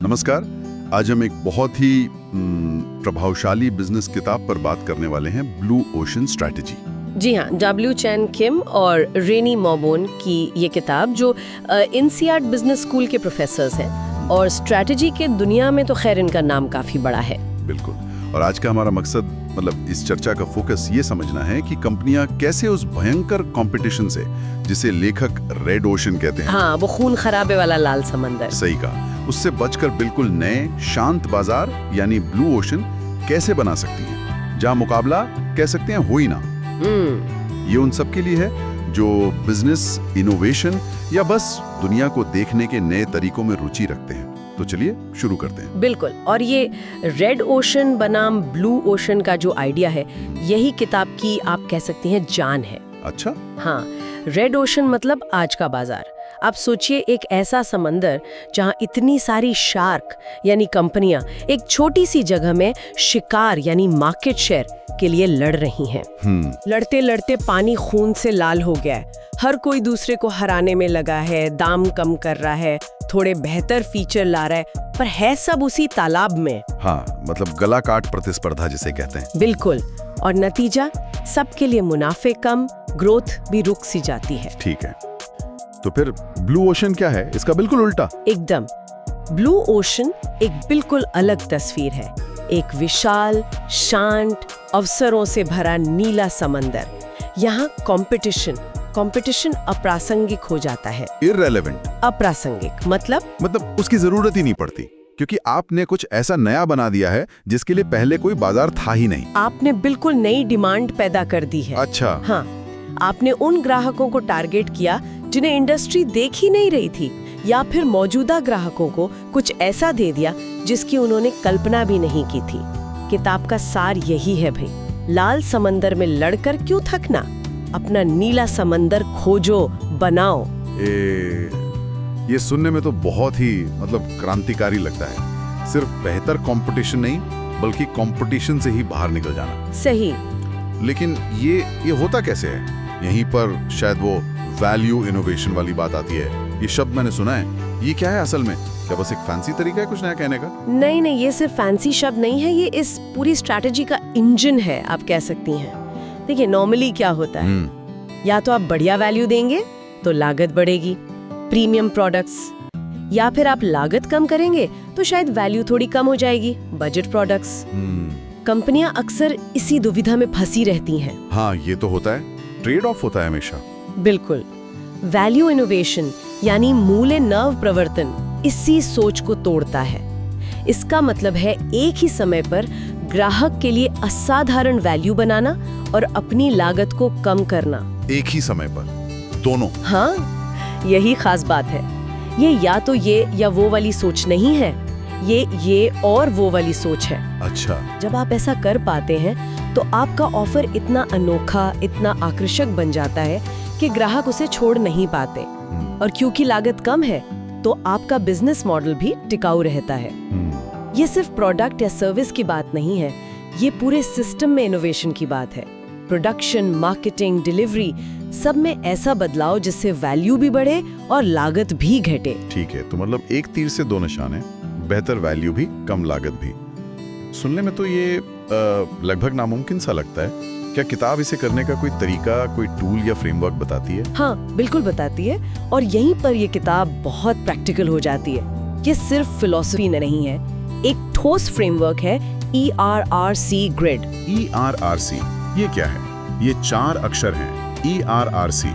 नमस्कार। आज हम एक बहुत ही प्रभावशाली बिजनेस किताब पर बात करने वाले हैं, ब्लू ओशन स्ट्रैटेजी। जी हाँ, डब्ल्यू चैन किम और रेनी मॉबोन की ये किताब जो INSEAD बिजनेस स्कूल के प्रोफेसर्स हैं और स्ट्रैटेजी के दुनिया में तो खैर इनका नाम काफ़ी बड़ा है। बिल्कुल। और आज का हमारा मकसद इस चर्चा का फोकस ये समझना है कि कंपनियां कैसे उस भयंकर कंपटीशन से, जिसे लेखक रेड ओशन कहते हैं, हाँ, वो खून खराबे वाला लाल समंदर, सही कहा, उससे बचकर बिल्कुल नए शांत बाजार यानी ब्लू ओशन कैसे बना सकती हैं, जहां मुकाबला कह सकते हैं हो ही ना। ये उन सब के लिए है जो बिजनेस, इनोवेशन या बस दुनिया को देखने के नए तरीकों में रुचि रखते हैं। तो चलिए शुरू करते हैं। बिल्कुल। और ये रेड ओशन बनाम ब्लू ओशन का जो आइडिया है, यही किताब की आप कह सकती हैं जान है। अच्छा। हाँ, रेड ओशन मतलब आज का बाजार। आप सोचिए, एक ऐसा समंदर जहाँ इतनी सारी शार्क यानी कंपनियां एक छोटी सी जगह में शिकार यानी मार्केट शेयर के लिए लड़ रही हैं। लड़ते लड़ते पानी खून से लाल हो गया है। हर कोई दूसरे को हराने में लगा है, दाम कम कर रहा है, थोड़े बेहतर फीचर ला रहा है, पर है सब उसी तालाब में। हाँ, गला काट प्रतिस्पर्धा जिसे कहते हैं। बिल्कुल। और नतीजा, सबके लिए मुनाफे कम, ग्रोथ भी रुक सी जाती है। ठीक है, तो फिर ब्लू ओशन क्या है? इसका बिल्कुल उल्टा। एकदम। ब्लू ओशन एक बिल्कुल अलग तस्वीर है। एक विशाल, शांत, अवसरों से भरा नीला समंदर। यहाँ कंपटीशन अप्रासंगिक हो जाता है। इररेलेवेंट। अप्रासंगिक मतलब उसकी जरूरत ही नहीं पड़ती, क्योंकि आपने कुछ ऐसा नया बना दिया है जिसके लिए पहले कोई बाजार था ही नहीं। आपने बिल्कुल नई डिमांड पैदा कर दी है। अच्छा। हाँ, आपने उन ग्राहकों को टारगेट किया जिन्हें इंडस्ट्री देख ही नहीं रही थी, या फिर मौजूदा ग्राहकों को कुछ ऐसा दे दिया जिसकी उन्होंने कल्पना भी नहीं की थी। किताब का सार यही है भाई, लाल समंदर में लड़कर क्यों थकना, अपना नीला समंदर खोजो, बनाओ। ये सुनने में तो बहुत ही क्रांतिकारी लगता है। सिर्फ बेहतर कंपटीशन नहीं, बल्कि कंपटीशन से ही बाहर निकल जाना। सही। लेकिन ये होता कैसे है? यहीं पर शायद वो वैल्यू इनोवेशन वाली बात आती है। ये शब्द मैंने सुना है, ये क्या है असल में? क्या बस एक फैंसी तरीका है कुछ नया कहने का? नहीं, ये सिर्फ फैंसी शब्द नहीं है, ये इस पूरी स्ट्रैटेजी का इंजन है, आप कह सकती हैं। देखिए, नॉर्मली क्या होता है, या तो आप बढ़िया वैल्यू देंगे तो लागत बढ़ेगी, प्रीमियम प्रोडक्ट्स, या फिर आप लागत कम करेंगे तो शायद वैल्यू थोड़ी कम हो जाएगी, बजट प्रोडक्ट्स। कंपनियां अक्सर इसी दुविधा में फंसी रहती हैं। हाँ, ये तो होता है, ट्रेड ऑफ होता है हमेशा। बिल्कुल। वैल्यू इनोवेशन यानी मूल्य नव प्रवर्तन इसी सोच को तोड़ता है। इसका मतलब है एक ही समय पर ग्राहक के लिए असाधारण वैल्यू बनाना और अपनी लागत को कम करना। एक ही समय पर दोनों? हाँ, यही खास बात है। ये या तो ये या वो वाली सोच नहीं है, ये और वो वाली सोच है। अच्छा। जब आप ऐसा कर पाते हैं तो आपका ऑफर इतना अनोखा, इतना आकर्षक बन जाता है कि ग्राहक उसे छोड़ नहीं पाते। और क्योंकि लागत कम है तो आपका बिजनेस मॉडल भी टिकाऊ रहता है। ये सिर्फ प्रोडक्ट या सर्विस की बात नहीं है, ये पूरे सिस्टम में इनोवेशन की बात है। प्रोडक्शन, मार्केटिंग, डिलीवरी, सब में ऐसा बदलाव जिससे वैल्यू भी बढ़े और लागत भी घटे। ठीक है, तो एक तीर से दो निशान है, बेहतर वैल्यू भी, कम लागत भी। सुनने में तो ये लगभग नामुमकिन सा लगता है। क्या किताब इसे करने का कोई तरीका, कोई टूल या फ्रेमवर्क बताती है? हाँ, बिल्कुल बताती है। और यहीं पर ये किताब बहुत प्रैक्टिकल हो जाती है। ये सिर्फ फिलॉसफी नहीं है, एक ठोस फ्रेमवर्क है, ERRC ग्रिड। ERRC ये क्या है? ये 4 अक्षर हैं। ERRC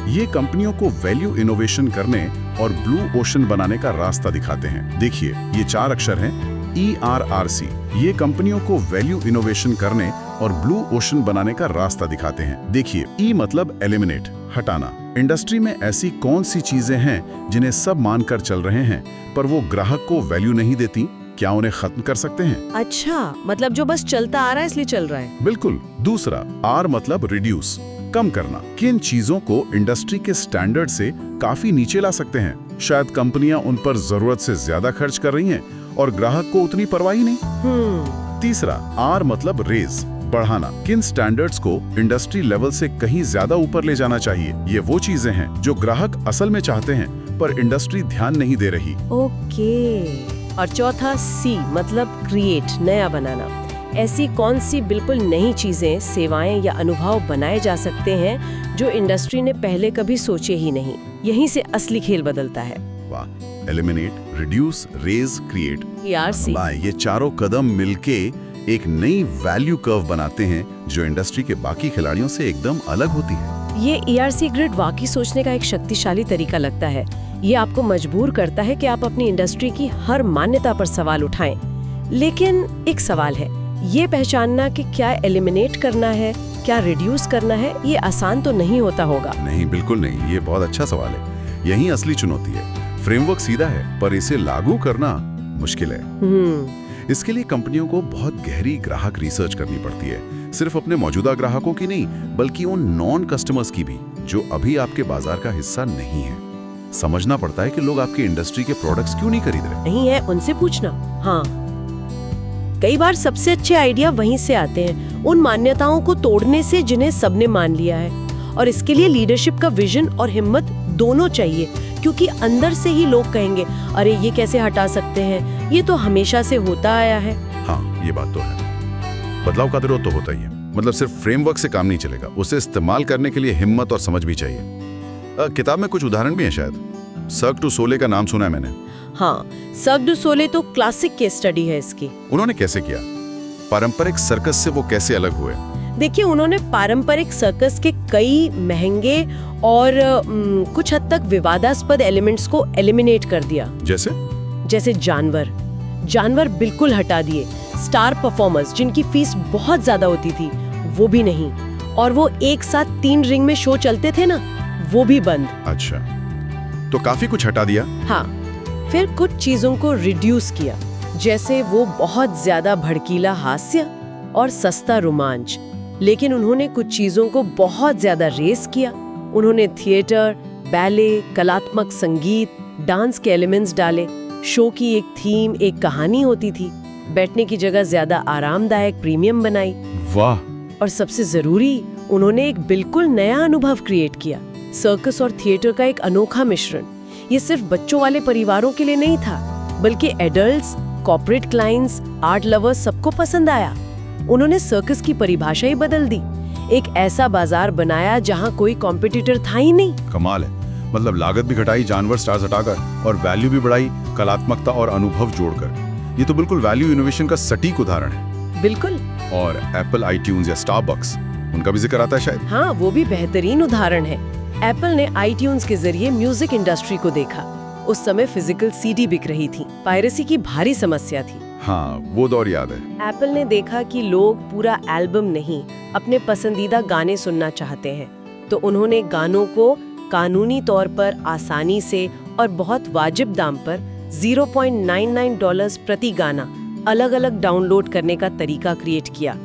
ये कंपनियों को वैल्यू इनोवेशन करने और ब्लू ओशन बनाने का रास्ता दिखाते हैं। देखिए, ये 4 अक्षर हैं। ERRC ये कंपनियों को वैल्यू इनोवेशन करने और ब्लू ओशन बनाने का रास्ता दिखाते हैं। देखिए, E मतलब एलिमिनेट, हटाना। इंडस्ट्री में ऐसी कौन सी चीजें हैं जिन्हें सब मानकर चल रहे हैं पर वो ग्राहक को वैल्यू नहीं देती? क्या उन्हें खत्म कर सकते हैं? अच्छा, मतलब जो बस चलता आ रहा है इसलिए चल रहा है। बिल्कुल। दूसरा, R मतलब रिड्यूस, कम करना। किन चीजों को इंडस्ट्री के स्टैंडर्ड से काफी नीचे ला सकते हैं? शायद कंपनियां उन पर जरूरत से ज्यादा खर्च कर रही हैं और ग्राहक को उतनी परवाह ही नहीं। तीसरा, R मतलब रेज, बढ़ाना। किन स्टैंडर्ड्स को इंडस्ट्री लेवल से कहीं ज्यादा ऊपर ले जाना चाहिए? ये वो चीजें हैं जो ग्राहक असल में चाहते हैं पर इंडस्ट्री ध्यान नहीं दे रही। ओके। और चौथा सी मतलब क्रिएट, नया बनाना। ऐसी कौन सी बिल्कुल नई चीजें, सेवाएं या अनुभव बनाए जा सकते हैं जो इंडस्ट्री ने पहले कभी सोचे ही नहीं। यहीं से असली खेल बदलता है। वाह, eliminate, reduce, raise, create, ERC। ये चारों कदम मिलके एक नई वैल्यू कर्व बनाते हैं जो इंडस्ट्री के बाकी खिलाड़ियों से एकदम अलग होती है। ये ERC ग्रिड वाकई सोचने का एक शक्तिशाली तरीका लगता है। ये आपको मजबूर करता है कि आप अपनी इंडस्ट्री की हर मान्यता पर सवाल उठाएं। लेकिन एक सवाल है, ये पहचानना कि क्या एलिमिनेट करना है, क्या रिड्यूस करना है, ये आसान तो नहीं होता होगा। नहीं, बिल्कुल नहीं। ये बहुत अच्छा सवाल है। यही असली चुनौती है। फ्रेमवर्क सीधा है, पर इसे लागू करना मुश्किल है। इसके लिए कंपनियों को बहुत गहरी ग्राहक रिसर्च करनी पड़ती है। सिर्फ अपने मौजूदा ग्राहकों की नहीं, बल्कि उन नॉन कस्टमर्स की भी जो अभी आपके बाजार का हिस्सा नहीं है। समझना पड़ता है कि लोग आपकी इंडस्ट्री के प्रोडक्ट्स क्यों नहीं खरीद रहे। नहीं है, उनसे पूछना। हाँ, कई बार सबसे अच्छे आइडिया वहीं से आते हैं, उन मान्यताओं को तोड़ने से जिन्हें सबने मान लिया है। और इसके लिए लीडरशिप का विजन और हिम्मत दोनों चाहिए, क्योंकि अंदर से ही लोग कहेंगे, अरे ये कैसे हटा सकते हैं, ये तो हमेशा से होता आया है। हाँ, ये बात तो है। बदलाव का विरोध तो होता ही है। मतलब सिर्फ फ्रेमवर्क से काम नहीं चलेगा, उसे इस्तेमाल करने के लिए हिम्मत और समझ भी चाहिए। किताब में कुछ उदाहरण भी हैं शायद। सर्क टू सोले का नाम सुना है मैंने। हाँ, सर्क डू सोले तो क्लासिक केस स्टडी है इसकी। उन्होंने कैसे किया? पारंपरिक सर्कस से वो कैसे अलग हुए? देखिए, उन्होंने पारंपरिक सर्कस के कई महंगे और कुछ हद तक विवादास्पद एलिमेंट्स को एलिमिनेट कर दिया। जैसे जानवर बिल्कुल हटा दिए। स्टार परफॉर्मर्स जिनकी फीस बहुत ज्यादा होती थी, वो भी नहीं। और वो एक साथ 3 रिंग में शो चलते थे ना, वो भी बंद। अच्छा, तो काफी कुछ हटा दिया। हाँ, फिर कुछ चीजों को रिड्यूस किया, जैसे वो बहुत ज्यादा भड़कीला हास्य और सस्ता रोमांच। लेकिन उन्होंने कुछ चीजों को बहुत ज्यादा रेस किया। उन्होंने थिएटर, बैले, कलात्मक संगीत, डांस के एलिमेंट्स डाले। शो की एक थीम, एक कहानी होती थी। बैठने की जगह ज्यादा आरामदायक प्रीमियम बनाई। वाह! और सबसे जरूरी, उन्होंने एक बिल्कुल नया अनुभव क्रिएट किया, सर्कस और थिएटर का एक अनोखा मिश्रण। ये सिर्फ बच्चों वाले परिवारों के लिए नहीं था, बल्कि adults, corporate clients, art lovers सबको पसंद आया। उन्होंने सर्कस की परिभाषा ही बदल दी। एक ऐसा बाजार बनाया जहां कोई कॉम्पिटिटर था ही नहीं। कमाल है। मतलब लागत भी घटाई जानवर स्टार्स हटाकर, और वैल्यू भी बढ़ाई कलात्मकता और अनुभव जोड़कर। ये तो बिल्कुल वैल्यू इनोवेशन का सटीक उदाहरण है। बिल्कुल। और एप्पल, आईट्यून्स या स्टारबक्स, उनका भी जिक्र आता है शायद। हाँ, वो भी बेहतरीन उदाहरण है। एप्पल ने आईट्यून्स के जरिए म्यूजिक इंडस्ट्री को देखा। उस समय फिजिकल सीडी बिक रही थी, पायरेसी की भारी समस्या थी। हाँ, वो दौर याद है। एप्पल ने देखा कि लोग पूरा एल्बम नहीं, अपने पसंदीदा गाने सुनना चाहते हैं, तो उन्होंने गानों को कानूनी तौर पर आसानी से और बहुत वाजिब दाम पर $0.99 प्रति गाना अलग अलग डाउनलोड करने का तरीका क्रिएट किया।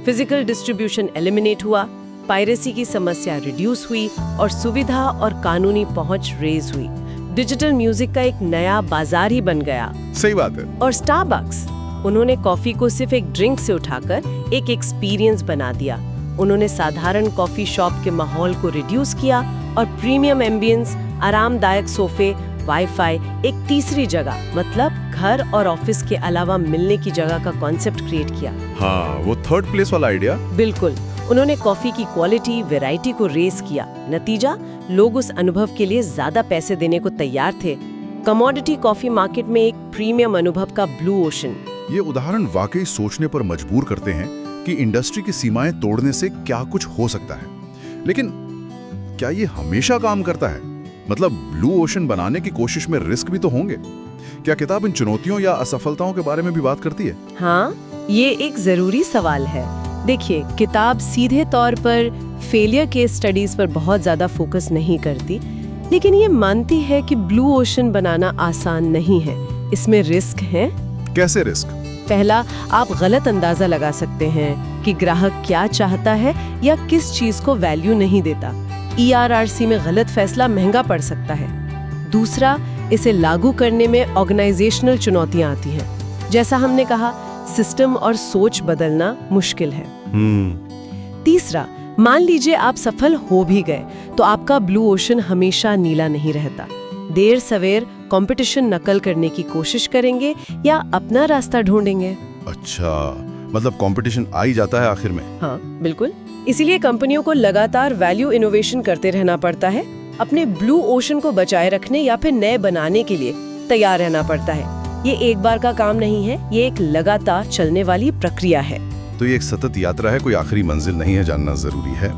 फिजिकल डिस्ट्रीब्यूशन एलिमिनेट हुआ, पायरेसी की समस्या रिड्यूस हुई और सुविधा और कानूनी पहुंच रेज हुई। डिजिटल म्यूजिक का एक नया बाजार ही बन गया। सही बात है। और स्टारबक्स, उन्होंने कॉफी को सिर्फ एक ड्रिंक से उठाकर एक एक्सपीरियंस बना दिया। उन्होंने साधारण कॉफी शॉप के माहौल को रिड्यूस किया और प्रीमियम एम्बियंस, आरामदायक सोफे, वाईफाई, एक तीसरी जगह, मतलब घर और ऑफिस के अलावा मिलने की जगह का कॉन्सेप्ट क्रिएट किया। हाँ, वो थर्ड प्लेस वाला आइडिया। बिल्कुल। उन्होंने कॉफी की क्वालिटी, वैरायटी को रेस किया। नतीजा, लोग उस अनुभव के लिए ज्यादा पैसे देने को तैयार थे। कमोडिटी कॉफी मार्केट में एक प्रीमियम अनुभव का ब्लू ओशन। ये उदाहरण वाकई सोचने पर मजबूर करते हैं कि इंडस्ट्री की सीमाएं तोड़ने से क्या कुछ हो सकता है। लेकिन क्या ये हमेशा काम करता है? मतलब ब्लू ओशन बनाने की कोशिश में रिस्क भी तो होंगे। क्या किताब इन चुनौतियों या असफलताओं के बारे में भी बात करती है? हाँ, ये एक जरूरी सवाल है। देखिए, किताब सीधे तौर पर फेलियर केस स्टडीज पर बहुत ज्यादा फोकस नहीं करती, लेकिन ये मानती है कि ब्लू ओशन बनाना आसान नहीं है। इसमें रिस्क है। कैसे रिस्क? पहला, आप गलत अंदाजा लगा सकते हैं कि ग्राहक क्या चाहता है या किस चीज को वैल्यू नहीं देता। ERRC में गलत फैसला महंगा पड़ सकता है। दूसरा, इसे लागू करने में ऑर्गेनाइजेशनल चुनौतियां आती हैं। जैसा हमने कहा, सिस्टम और सोच बदलना मुश्किल है। तीसरा, मान लीजिए आप सफल हो भी गए, तो आपका ब्लू ओशन हमेशा नीला नहीं रहता। देर सवेर कंपटीशन नकल करने की कोशिश करेंगे या अपना रास्ता ढूंढेंगे। अच्छा, मतलब कंपटीशन आ ही जाता है आखिर में। हाँ बिल्कुल, इसीलिए कंपनियों को लगातार वैल्यू इनोवेशन करते रहना पड़ता है। अपने ब्लू ओशन को बचाए रखने या फिर नए बनाने के लिए तैयार रहना पड़ता है। ये एक बार का काम नहीं है, ये एक लगातार चलने वाली प्रक्रिया है। तो ये एक सतत यात्रा है, कोई आखिरी मंजिल नहीं है, जानना जरूरी है।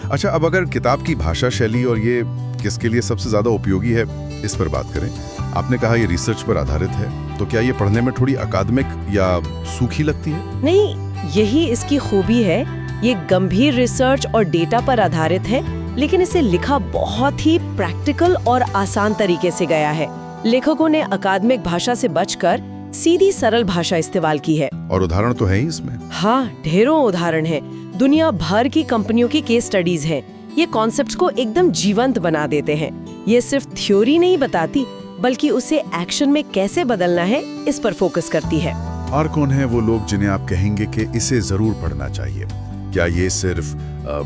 अच्छा, अब अगर किताब की भाषा शैली और ये किसके लिए सबसे ज्यादा उपयोगी है, इस पर बात करें। आपने कहा ये रिसर्च पर आधारित है, तो क्या ये पढ़ने में थोड़ी अकादमिक या सूखी लगती है? नहीं, यही इसकी खूबी है। ये गंभीर रिसर्च और डेटा पर आधारित है, लेकिन इसे लिखा बहुत ही प्रैक्टिकल और आसान तरीके से गया है। लेखकों ने अकादमिक भाषा से बचकर सीधी सरल भाषा इस्तेमाल की है। और उदाहरण तो है ही इसमें। हाँ, ढेरों उदाहरण हैं। दुनिया भर की कंपनियों की केस स्टडीज हैं। ये कॉन्सेप्ट्स को एकदम जीवंत बना देते हैं। ये सिर्फ थ्योरी नहीं बताती, बल्कि उसे एक्शन में कैसे बदलना है, इस पर फोकस करती है। और कौन है वो लोग जिन्हें आप कहेंगे कि इसे जरूर पढ़ना चाहिए? क्या ये सिर्फ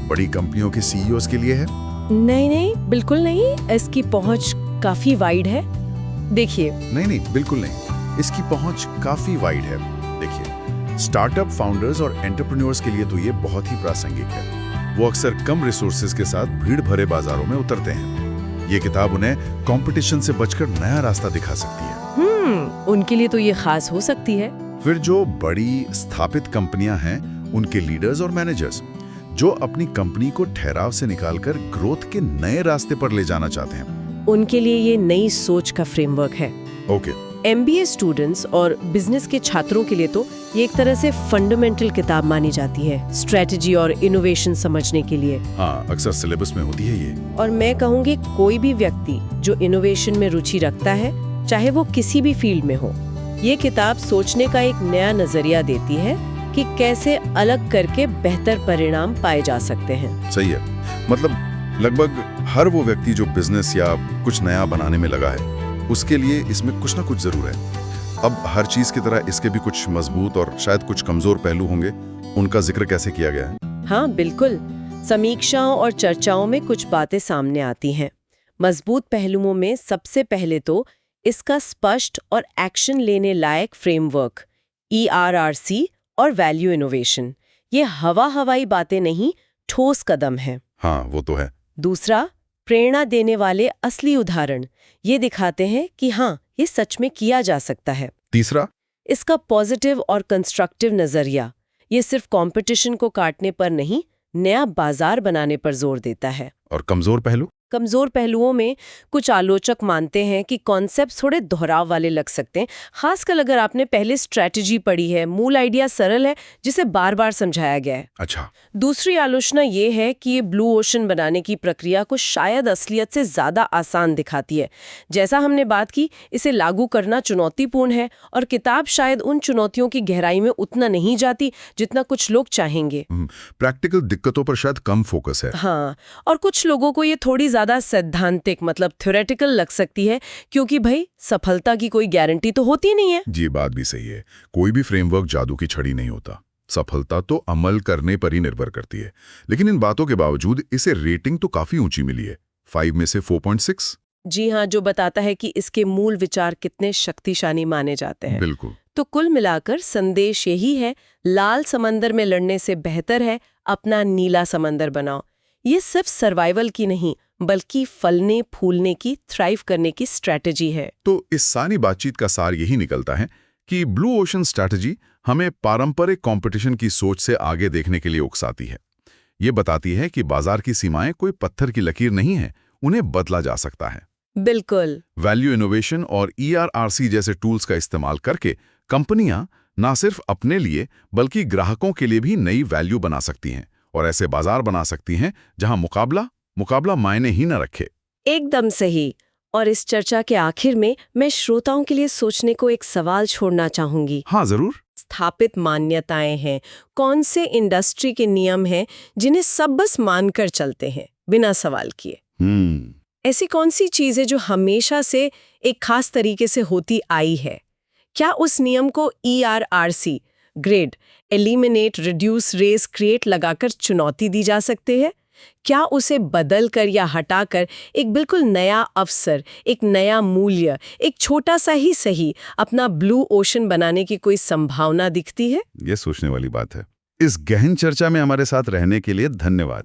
बड़ी कंपनियों के सीईओज के लिए है? नहीं, बिल्कुल नहीं। इसकी पहुंच काफी वाइड है। देखिए, नहीं, बिल्कुल नहीं। इसकी पहुंच काफी वाइड है। देखिए, स्टार्टअप फाउंडर्स और एंटरप्रेन्योर्स के लिए तो ये बहुत ही प्रासंगिक है। वो अक्सर कम रिसोर्सेज के साथ भीड़ भरे बाजारों में उतरते हैं। ये किताब उन्हें कंपटीशन से बचकर नया रास्ता दिखा सकती है। उनके लिए तो ये खास हो सकती है। फिर जो बड़ी स्थापित कंपनियां हैं, उनके लीडर्स और मैनेजर्स जो अपनी कंपनी को ठहराव से निकालकर ग्रोथ के नए रास्ते पर ले जाना चाहते हैं, उनके लिए ये नई सोच का फ्रेमवर्क है। ओके। MBA स्टूडेंट्स और बिजनेस के छात्रों के लिए तो ये एक तरह से फंडामेंटल किताब मानी जाती है, स्ट्रेटजी और इनोवेशन समझने के लिए। हाँ, अक्सर सिलेबस में होती है ये। और मैं कहूँगी, कोई भी व्यक्ति जो इनोवेशन में रुचि रखता है, चाहे वो किसी भी फील्ड में हो, ये किताब सोचने का एक नया नजरिया देती है कि कैसे अलग करके बेहतर परिणाम पाए जा सकते हैं। सही है। मतलब लगभग हर वो व्यक्ति जो बिजनेस या कुछ नया बनाने में लगा है, उसके लिए इसमें कुछ ना कुछ जरूर है। अब हर चीज की तरह इसके भी कुछ मजबूत और शायद कुछ कमजोर पहलू होंगे। उनका जिक्र कैसे किया गया है? हाँ बिल्कुल, समीक्षाओं और चर्चाओं में कुछ बातें सामने आती हैं। मजबूत पहलुओं में सबसे पहले तो इसका स्पष्ट और एक्शन लेने लायक फ्रेमवर्क, ERRC और वैल्यू इनोवेशन। ये हवाई बातें नहीं, ठोस कदम है। हाँ, वो तो है। दूसरा, प्रेरणा देने वाले असली उदाहरण। ये दिखाते हैं कि हाँ, ये सच में किया जा सकता है। तीसरा, इसका पॉजिटिव और कंस्ट्रक्टिव नजरिया। ये सिर्फ कंपटीशन को काटने पर नहीं, नया बाजार बनाने पर जोर देता है। और कमजोर पहलू? कमजोर पहलुओं में कुछ आलोचक मानते हैं कि कॉन्सेप्ट थोड़े दोहराव वाले लग सकते हैं, खासकर अगर आपने पहले स्ट्रैटेजी पढ़ी है। मूल आइडिया सरल है, जिसे बार बार समझाया गया है। अच्छा। दूसरी आलोचना ये है कि ये ब्लू ओशन बनाने की प्रक्रिया को शायद असलियत से ज्यादा आसान दिखाती है। जैसा हमने बात की, इसे लागू करना चुनौतीपूर्ण है और किताब शायद उन चुनौतियों की गहराई में उतना नहीं जाती जितना कुछ लोग चाहेंगे। प्रैक्टिकल दिक्कतों पर शायद कम फोकस है। हाँ, और कुछ लोगों को ये थोड़ी ज्यादा सैद्धांतिक मतलब थ्योरेटिकल लग सकती है, क्योंकि भाई सफलता की कोई गारंटी तो होती नहीं है। जी, बात भी सही है। कोई भी फ्रेमवर्क जादू की छड़ी नहीं होता। सफलता तो अमल करने पर ही निर्भर करती है। लेकिन इन बातों के बावजूद इसे रेटिंग तो काफी ऊंची मिली है, 5 में से 4.6। जी हाँ, जो बताता है कि इसके मूल विचार कितने शक्तिशाली माने जाते हैं। बिल्कुल। तो कुल मिलाकर संदेश यही है, लाल समंदर में लड़ने से बेहतर है अपना नीला समंदर बनाओ। ये सिर्फ सर्वाइवल की नहीं, बल्कि फलने फूलने की, थ्राइव करने की स्ट्रैटेजी है। तो इस सारी बातचीत का सार यही निकलता है कि ब्लू ओशन स्ट्रैटेजी हमें पारंपरिक कंपटीशन की सोच से आगे देखने के लिए उकसाती है। ये बताती है कि बाजार की सीमाएं कोई पत्थर की लकीर नहीं है, उन्हें बदला जा सकता है। बिल्कुल। वैल्यू इनोवेशन और ERRC जैसे टूल्स का इस्तेमाल करके कंपनियां ना सिर्फ अपने लिए बल्कि ग्राहकों के लिए भी नई वैल्यू बना सकती हैं और ऐसे बाजार बना सकती हैं जहां मुकाबला मायने ही न रखे। एकदम सही। और इस चर्चा के आखिर में मैं श्रोताओं के लिए सोचने को एक सवाल छोड़ना चाहूंगी। हाँ, जरूर। स्थापित मान्यताएं हैं, कौन से इंडस्ट्री के नियम हैं जिन्हें सब बस मानकर चलते हैं बिना सवाल किए? ऐसी कौन सी चीज है जो हमेशा से एक खास तरीके से होती आई है? क्या उस नियम को ERRC, grid, eliminate, reduce, raise, create लगाकर चुनौती दी जा सकती है? क्या उसे बदल कर या हटाकर एक बिल्कुल नया अवसर, एक नया मूल्य, एक छोटा सा ही सही अपना ब्लू ओशन बनाने की कोई संभावना दिखती है? ये सोचने वाली बात है। इस गहन चर्चा में हमारे साथ रहने के लिए धन्यवाद।